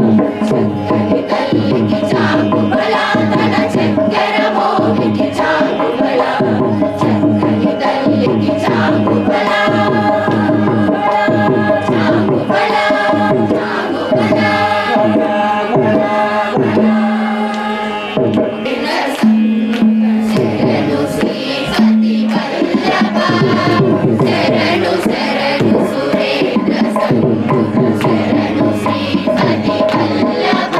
Thank you. చక్కని తల్లికి చాంగుబల తన చక్కెర మోగికి చాంగుబల చక్కని తల్లికి చాంగుబల చాంగుబల చాంగుబల శరణు శ్రీ సతి వల్లభ శరణు శరణు సురేంద్ర సంతుల శరణు శ్రీ సతి వల్లభ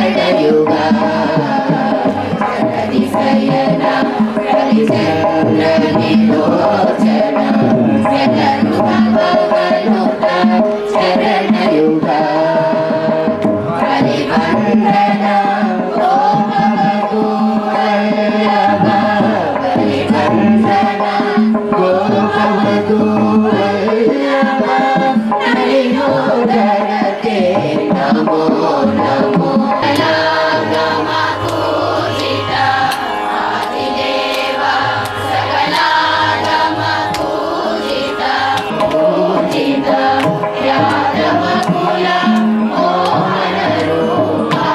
శరణయుగా శయన రవిచంద్ర విలోచన శరణు భగవనుత శరణయుగా పరివందన గోపవధూవల్లభ పరివందన గోపవధూవల్లభ హరిహోదరతే నమో నమో సకలాగమపూజిత ఆదిదేవ సకలాగమపూజిత పూజిత యాదవకుల మోహన రూపా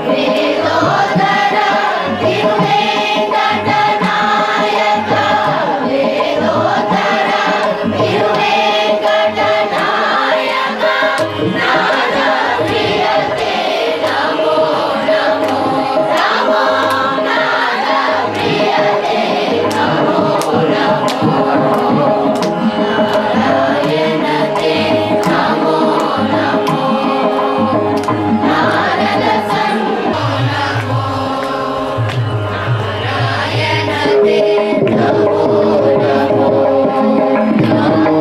వేదోదర తిరువేంకటనాయక వేదోదర తిరువేంకటనాయక నాద ప్రియతే నమో నమో నమో నాద ప్రియతే నమో నమో నారాయణతే నమో నమో నారద సంగో నమో నారాయణతే నమో నమో నమో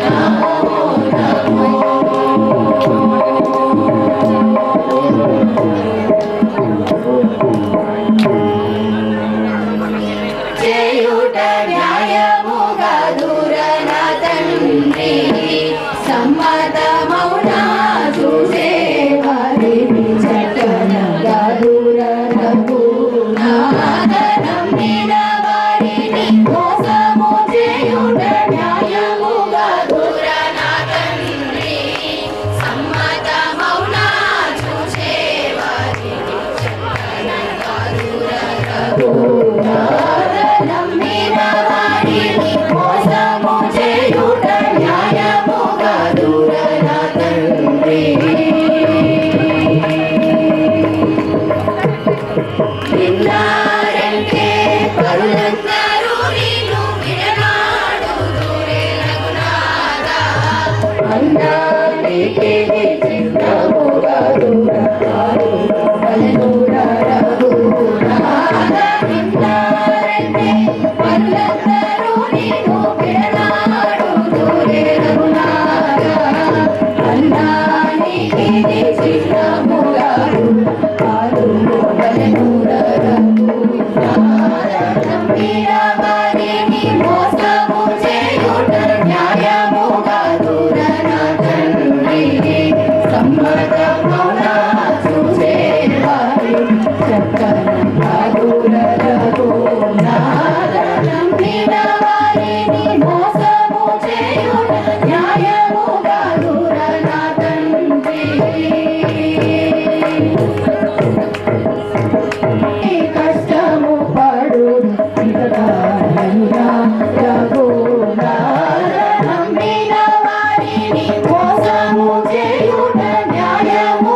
నమో నమో చేయుట న్యాయముగా దూరన తండ్రి సమ్మతమౌనా చూసే వారిని చట్టనగా దూరనకు నాదనమ్మిన వారిని మోసము చేయుట న్యాయముగా దూరన తండ్రి సమ్మతమౌనా చూసే వారిని చట్టనగా దూరనకు నమ్మిన వారిని మోసము చేయుట న్యాయముగా దూరన తండ్రి విన్నారంటే పరులందరూ నిన్ను విడనాడు దూరే రఘునాథ అందానికి చిన్నముగా దూరనాడు బలనూర రఘునాథ విన్నారంటే పరులందరూ నిన్ను విడనాడు దూరే రఘునాథ అందానికి చిన్నముగా దూరనాడు బలనూర రఘునాథ నమ్మిన వారిని మోసము చేయుట న్యాయముగా దూరన తండ్రి సమ్మతమౌనా చూసే వారిని చక్కనగా దూరనకు నాద నమ్మిన వారిని మోసము చేయుట న్యాయముగా దూరన తండ్రి కష్టము పడు రఘునాథ నమ్మిన వారిని మోసము చేయుట న్యాయము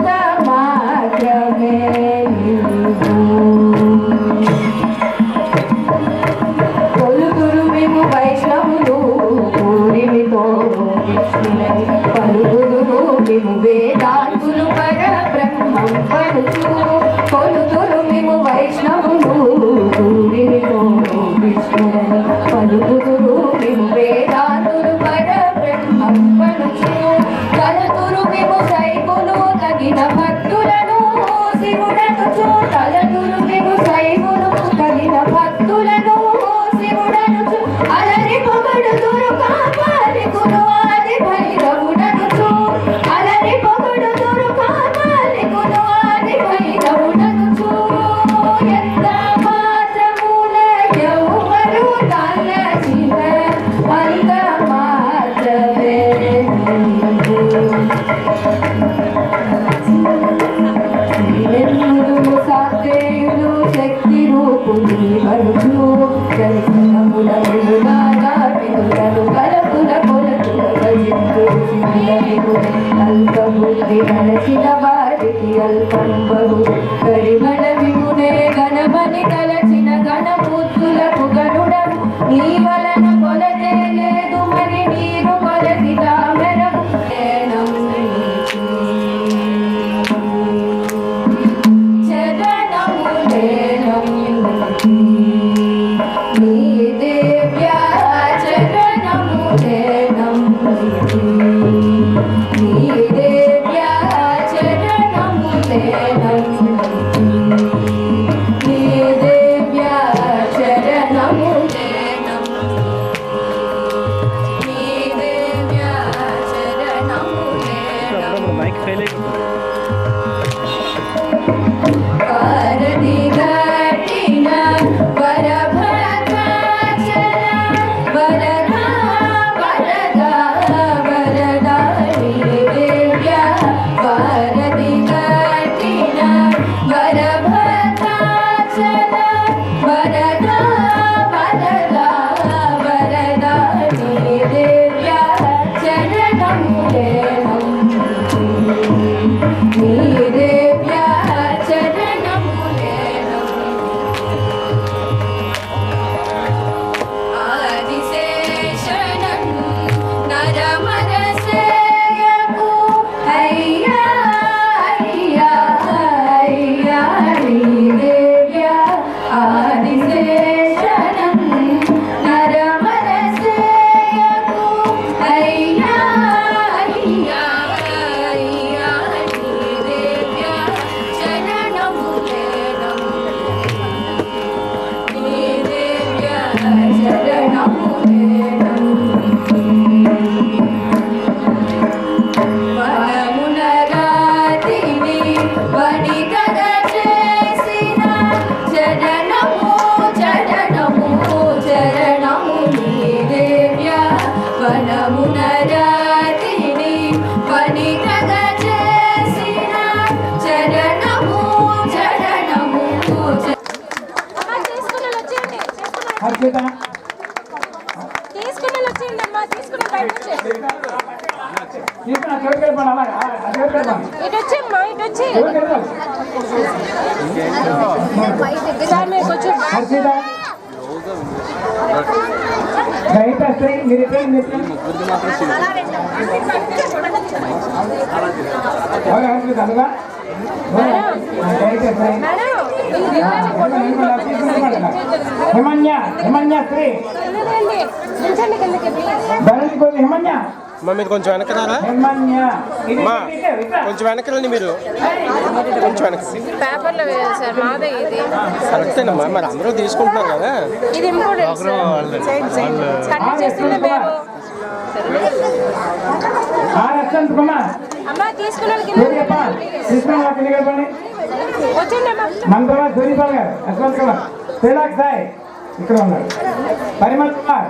వారికి అల్పం బహు పరిమళ విమునే గణమని తలచిన గణమూర్తులకు గనుడము నీ వలన కొలతే లేదు మరి నీరు కొలతి తామెరము చరణములే నీ దివ్య చరణములే నీ దివ్య చరణములే నీ దివ్య చరణములే నీ దివ్య చరణములే వారధి గట్టిన వరభద్రాచల వరదా వరదా వరదా నీ దివ్య వారధి గట్టిన వరభద్రాచల వరదా వరదా వరదా నీ దివ్య చరణములే నీ దివ్య చరణములే ఆదిశేషనం నరమరసేయకు అయ్యా అయ్యా అయ్యా నీ దివ్య ఆదిశేషనం నరమరసేయకు అయ్యా అయ్యా అయ్యా నీ దివ్య చరణములే నీ దివ్య చరణములే వనమున రాతిని వనితగా చేసిన చరణము చరణము చరణము నీ దివ్య వనమున రాతిని వనితగా చేసిన చరణము చరణము హర్షిత తీసుకుని వచ్చేయండి అమ్మా తీసుకుని బయట తీసుకున్న చోటుకి వెళ్ళిపోండి అలాగా చోటుకి వెళ్ళిపోండి ఇటు వచ్చేమ్మా ఇటు వచ్చి చోటుకి వెళ్ళిపోండి సార్ మీరు కొంచెం హర్షిత దయచేసి వస్తాయి మీరు ఎక్కడ హర్షిత అందుగా దయచేసి మేడం హిమన్య హిమన్య స్త్రీ వెళ్ళండి నిల్చండి కిందకి ధరణి కొన్ని హిమన్య మా మీరు కొంచెం వెనకరారా హిమన్య ఇది మా కొంచెం వెనకరండి మీరు కొంచెం వెనక పేపర్లో వేయాలి సార్ మాదే ఇది కరెక్టేనమ్మా మరి అందరూ తీసుకుంటున్నారు కదా ఇది ఇంపార్టెంట్ కండక్ట్ చేస్తుంది మేము యశ్వంత్ కుమార్ అమ్మా తీసుకున్న సూర్యప్ప తీసుకున్న కిందకి వెళ్ళిపోండి వచ్చండి అమ్మా మంత్రవా సూర్యపాల్ గారు యశ్వంత్ కుమార్ శ్రీలాక్ సాయి ఇక్కడ ఉన్నారు పరిమల్ కుమార్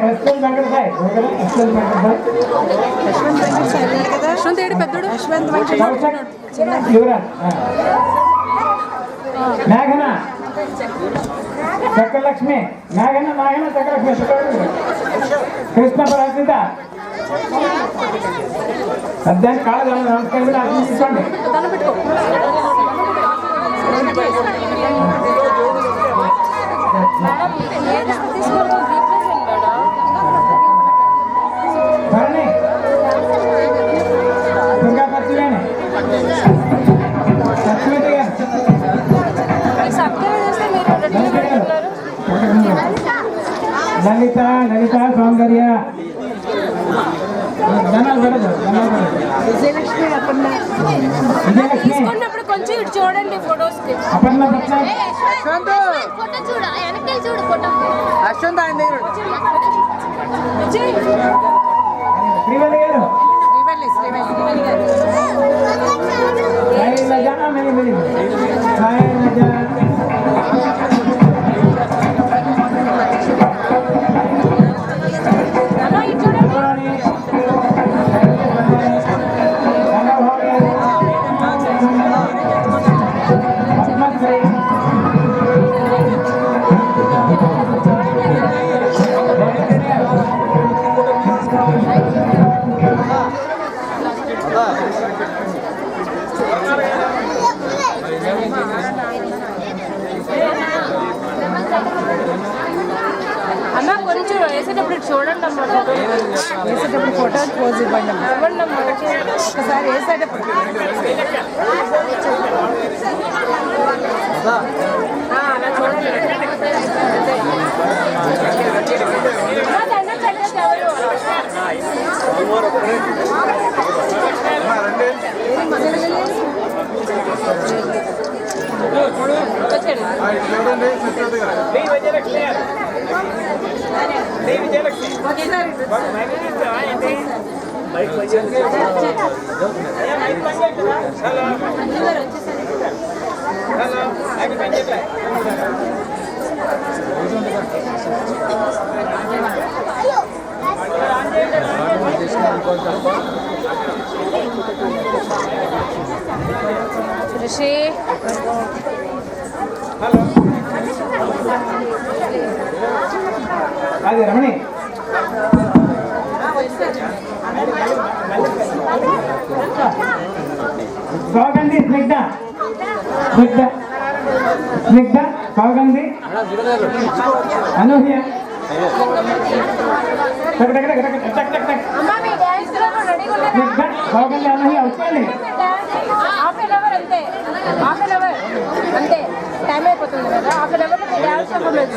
యశ్వంత్ వెంకట సాయి యశ్వంత్ వెంకట సాయి యశ్వంత్ ఏడు పెద్దోడు యశ్వంత్ కౌశక్ యువరాజ్ మేఘన చక్రలక్ష్మి మేఘన మేఘన చక్రలక్ష్మి కృష్ణ పరాజిత సద్యాన్ని కాళ్ళ నమస్కారం అర్థం తీసుకోండి ధరణి దుర్గా ఖర్చులేని సత్యవతి గారు లలిత లలిత సౌందర్య ధనాలు పెడదు విజయలక్ష్మి అపర్ణ విజయలక్ష్మి తీసుకున్నప్పుడు కొంచెం ఇటు చూడండి ఫొటోస్ కి అపర్ణ పట్నాయక్ ఫోటో చూడు వెనకాల చూడు ఫోటో అశ్వంత్ ఆయన దగ్గర శ్రీవల్లి గారు సాయి లజా మెలి మెలి సాయి లజా అమ్మా ఇటు చూడండి పద్మశ్రీ అమ్మ కొంచెం వేసేటప్పుడు చూడండి అమ్మ వేసేటప్పుడు ఫోటో పోజ్ ఇవ్వండి ఇవ్వండి అమ్మ ఒకసారి వేసేటప్పుడు అలా చూడండి ऋषि అది రమణి సౌగంధి స్నిగ్ధ స్నిగ్ధ స్నిగ్ధ సౌగంధి అనూహ్య అమ్మ మీ డాన్స్ రెడీగా ఉన్నారా స్నిగ్ధ సౌగంధి అనూహ్య వచ్చేయండి హాఫ్ అన్ అవర్ అంతే హాఫ్ అన్ అవర్ అంతే టైం అయిపోతుంది కదా హాఫ్ అన్ అవర్లో మీ డాన్స్ పర్ఫార్మెన్స్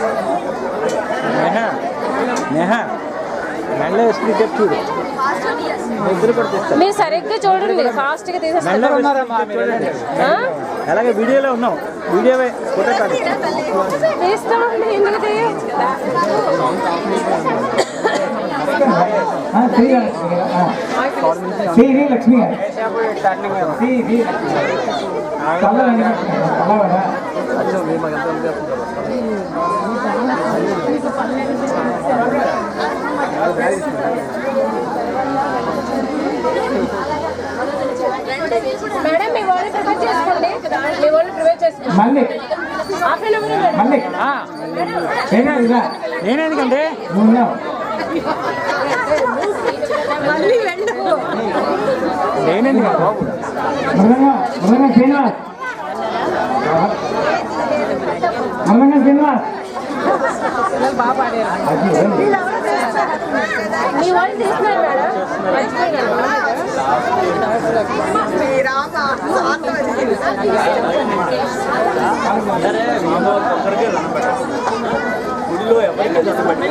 చూడు మీరు సరిగ్గా చూడండి ఫాస్ట్గా తీసేస్తారు అలాగే వీడియోలో ఉన్నాం వీడియో ఫోటో కాదు తీస్తామండి ఎందుకు శ్రీ లక్ష్మి గారు శ్రీ చల్లదండి చల్లవరా మేడం మీ వాళ్ళు ప్రిపేర్ చేసుకోండి మీ వాళ్ళు ప్రిపేర్ చేసుకోండి మళ్ళీ హాఫ్ అన్ అవర్ మళ్ళీ నేనేందుకంటే మళ్ళీ వెళ్ళు నేనేందుకు బాబు మృదంగం శ్రీనివాస్ మృదంగం శ్రీనివాస్ బాగా పాడారు మీ వాళ్ళు తీస్తున్నారు మేడం గుడిలో ఎవరికి దొరకబట్టి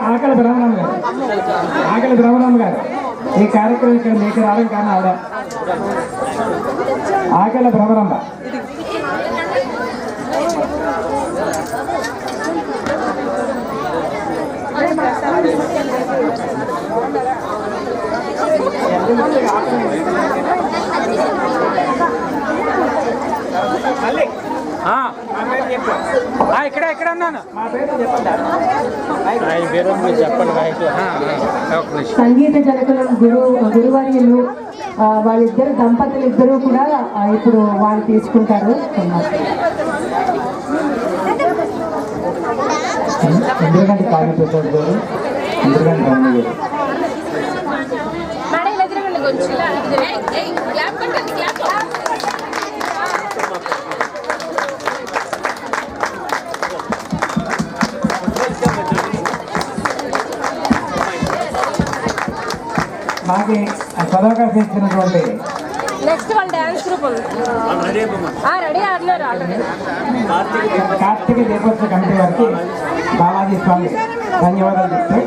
ఆకలి బ్రహ్మరామ్ గారు ఆకలి బ్రహ్మరామ్ గారు ఈ కార్యక్రమం ఇక్కడ మీకు రావడం కారణం ఆవిడ ఆకలి బ్రహ్మరాంబ ఇక్కడ ఉన్నాను చెప్పండి సంగీత జనకులం గురువర్యులు వాళ్ళిద్దరు దంపతులు ఇద్దరు కూడా ఇప్పుడు వాళ్ళు తీసుకుంటారు ఇంద్రగంటి కాళీప్రసాద్ గారు ఇంద్రగంటి రమణ గారు మేడం ఇలా తిరగండి కొంచెం గ్యాప్ కట్టండి గ్యాప్ మాకి సదావకాశం ఇచ్చినటువంటి నెక్స్ట్ వాళ్ళ డాన్స్ గ్రూప్ రెడీ ఆడినారు ఆల్రెడీ కార్తీక దీపోత్సవ కమిటీ వారికి బాలాజీ స్వామి ధన్యవాదాలు చెప్తూ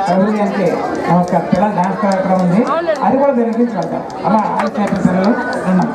ప్రభుత్వానికి నమస్కారం పిల్లలు డాన్స్ కార్యక్రమం ఉంది అది కూడా జరిపించి వెళ్తాం అలా ఆలోచన ఉన్నాం